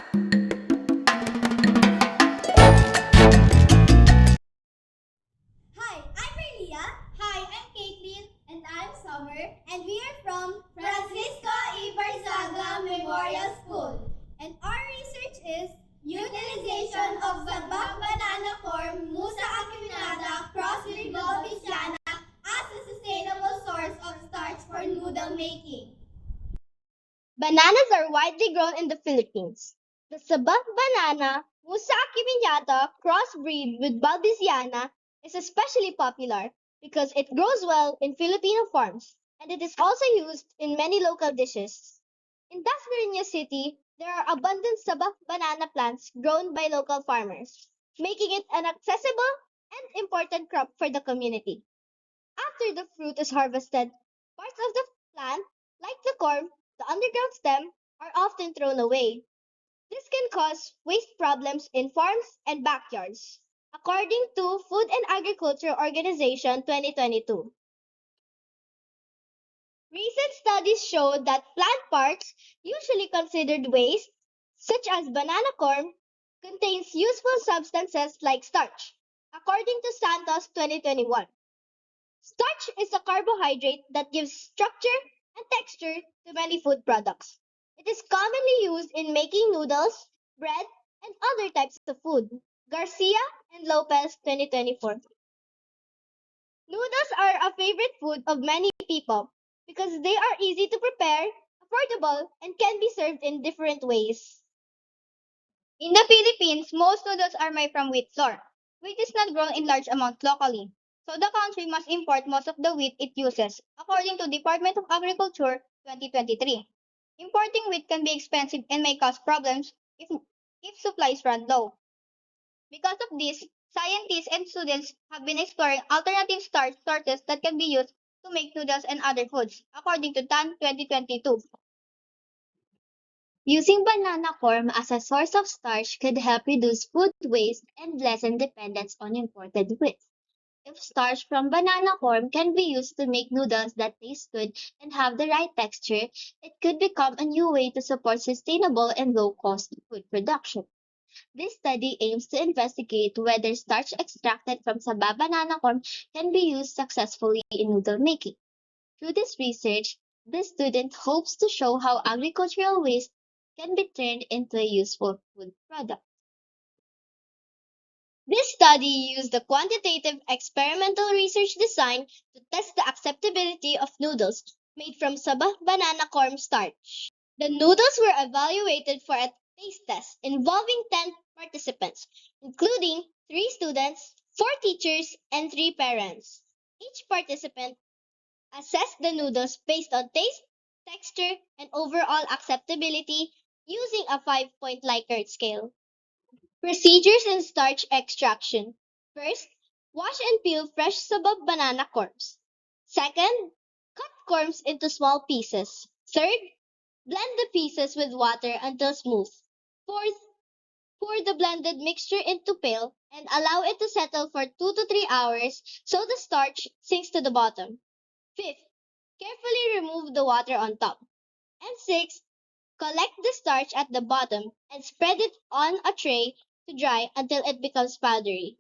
Hi, I'm Maria. Hi, I'm Caitlin. And I'm Summer. And we are from Francisco E. Barzaga Memorial School. And our research is utilization of Sabak Banana Corn, Musa Acuminata, Crossbreed Galvesiana as a sustainable source of starch for noodle making. Bananas are widely grown in the Philippines. The Sabah banana, Musa acuminata, crossbreed with Balbisiana, is especially popular because it grows well in Filipino farms and it is also used in many local dishes. In Dasmariñas City, there are abundant Sabah banana plants grown by local farmers, making it an accessible and important crop for the community. After the fruit is harvested, parts of the plant, like the corm, the underground stem, are often thrown away. This can cause waste problems in farms and backyards, according to Food and Agriculture Organization 2022. Recent studies show that plant parts, usually considered waste, such as banana corm, contains useful substances like starch, according to Santos 2021. Starch is a carbohydrate that gives structure and texture to many food products. It is commonly used in making noodles, bread, and other types of food. Garcia and Lopez 2024. Noodles are a favorite food of many people because they are easy to prepare, affordable, and can be served in different ways. In the Philippines, most noodles are made from wheat flour. Wheat is not grown in large amounts locally, so the country must import most of the wheat it uses, according to Department of Agriculture 2023. Importing wheat can be expensive and may cause problems if supplies run low. Because of this, scientists and students have been exploring alternative starch sources that can be used to make noodles and other foods, according to TAN 2022. Using banana corm as a source of starch could help reduce food waste and lessen dependence on imported wheat. If starch from banana corm can be used to make noodles that taste good and have the right texture, it could become a new way to support sustainable and low cost food production. This study aims to investigate whether starch extracted from saba banana corm can be used successfully in noodle making. Through this research, the student hopes to show how agricultural waste can be turned into a useful food product. This study used the quantitative experimental research design to test the acceptability of noodles made from sabah banana corn starch. The noodles were evaluated for a taste test involving 10 participants, including 3 students, 4 teachers, and 3 parents. Each participant assess the noodles based on taste, texture, and overall acceptability using a 5-point Likert scale. Procedures in starch extraction. First, wash and peel fresh sabab banana corms. Second, cut corms into small pieces. Third, blend the pieces with water until smooth. Fourth, pour the blended mixture into pail and allow it to settle for 2 to 3 hours so the starch sinks to the bottom. Fifth, carefully remove the water on top. And sixth, collect the starch at the bottom and spread it on a tray to dry until it becomes powdery.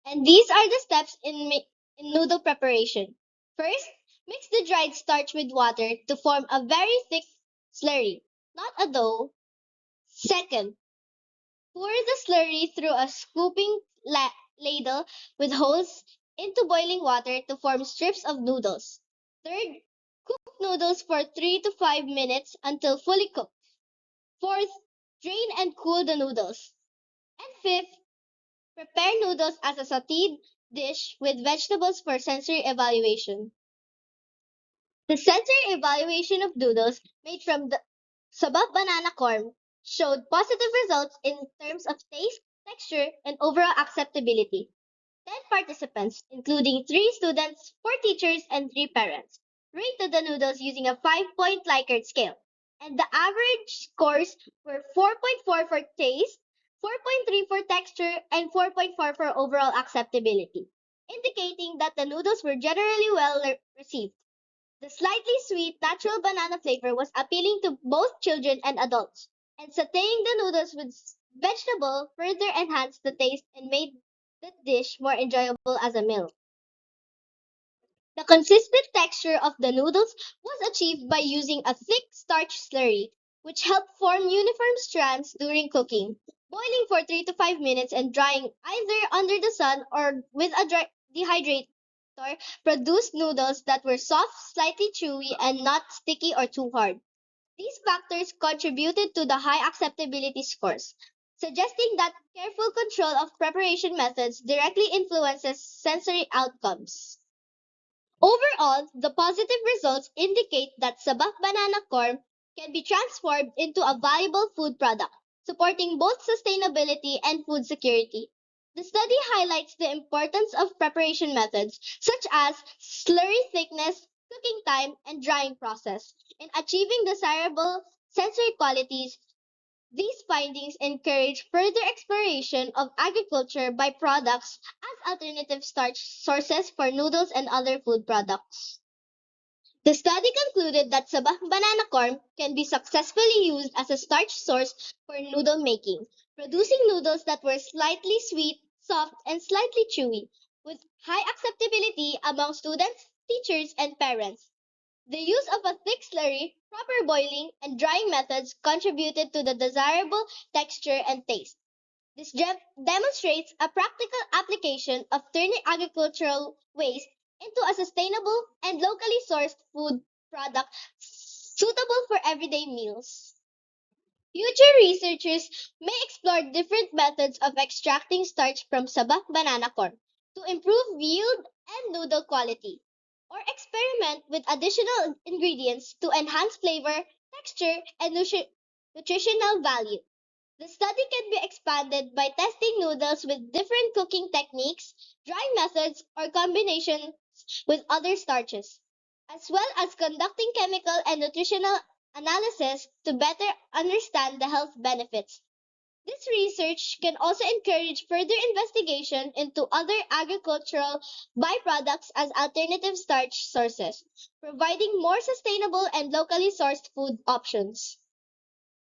And these are the steps in noodle preparation. First, mix the dried starch with water to form a very thick slurry, not a dough. Second, pour the slurry through a scooping ladle with holes into boiling water to form strips of noodles. Third, cook noodles for 3 to 5 minutes until fully cooked. Fourth, drain and cool the noodles. And fifth, prepare noodles as a sauteed dish with vegetables for sensory evaluation. The sensory evaluation of noodles made from the sabak banana corn showed positive results in terms of taste, texture, and overall acceptability. 10 participants, including 3 students, 4 teachers, and 3 parents, rated the noodles using a 5-point Likert scale. And the average scores were 4.4 for taste, 4.3 for texture, and 4.4 for overall acceptability, indicating that the noodles were generally well received. The slightly sweet natural banana flavor was appealing to both children and adults, and sautéing the noodles with vegetable further enhanced the taste and made the dish more enjoyable as a meal. The consistent texture of the noodles was achieved by using a thick starch slurry, which helped form uniform strands during cooking. Boiling for 3 to 5 minutes and drying either under the sun or with a dehydrator produced noodles that were soft, slightly chewy, and not sticky or too hard. These factors contributed to the high acceptability scores, suggesting that careful control of preparation methods directly influences sensory outcomes. Overall, the positive results indicate that sabak banana corn can be transformed into a valuable food product, supporting both sustainability and food security. The study highlights the importance of preparation methods such as slurry thickness, cooking time, and drying process in achieving desirable sensory qualities. These findings encourage further exploration of agriculture byproducts as alternative starch sources for noodles and other food products. The study concluded that sabah banana corn can be successfully used as a starch source for noodle making, producing noodles that were slightly sweet, soft, and slightly chewy, with high acceptability among students, teachers, and parents. The use of a thick slurry, proper boiling, and drying methods contributed to the desirable texture and taste. This demonstrates a practical application of turning agricultural waste into a sustainable and locally sourced food product suitable for everyday meals. Future researchers may explore different methods of extracting starch from sabak banana corn to improve yield and noodle quality, or experiment with additional ingredients to enhance flavor, texture, and nutritional value. The study can be expanded by testing noodles with different cooking techniques, drying methods, or combinations with other starches, as well as conducting chemical and nutritional analysis to better understand the health benefits. This research can also encourage further investigation into other agricultural byproducts as alternative starch sources, providing more sustainable and locally sourced food options.